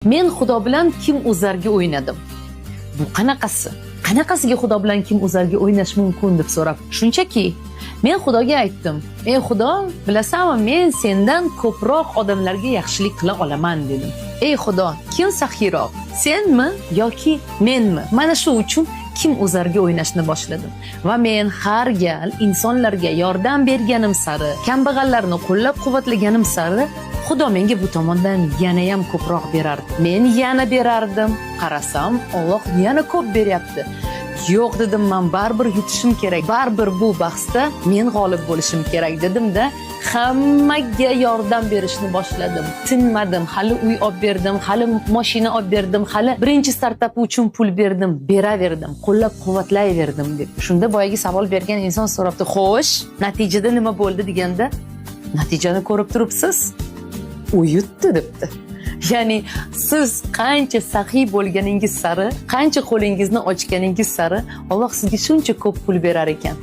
Men Xudo bilan kim o'zarga o'ynadim. Bu qanaqasi? Qanaqasiga Xudo bilan kim o'zarga o'ynash mumkin deb so'rab. Shunchaki men Xudoga aytdim: "Ey Xudo, bilasanmi, men sendan ko'proq odamlarga yaxshilik qila olaman" dedim. "Ey Xudo, kim saxiyroq? Senmi yoki menmi?" Mana shu uchun kim o'zarga o'ynashni boshladim. Va men har gal insonlarga yordam berganim sari, kambag'allarni qo'llab-quvvatlaganim sari Xudo menga bu tomondan yana ham ko'proq berardi. Men yana berardim. Qarasam, Alloh yana ko'p beryapti. Yo'q dedim, men baribir yutishim kerak. Baribir bu bahsda men g'olib bo'lishim kerak dedim-da, hammaga yordam berishni boshladim. Tinmadim. Hali uy olib berdim, hali mashina olib berdim, hali birinchi startap uchun pul berdim, beraverdim, qo'llab-quvvatlayverdim deb. Shunda boyagi savol bergan inson so'rabdi: "Xo'sh, natijada nima bo'ldi?" deganda, "Natijani ko'rib turibsiz. U yutdi" debdi. Ya'ni siz qancha saxiy bo'lganingiz sari, qancha qo'lingizni ochganingiz sari Alloh sizga shuncha ko'p pul berar ekan.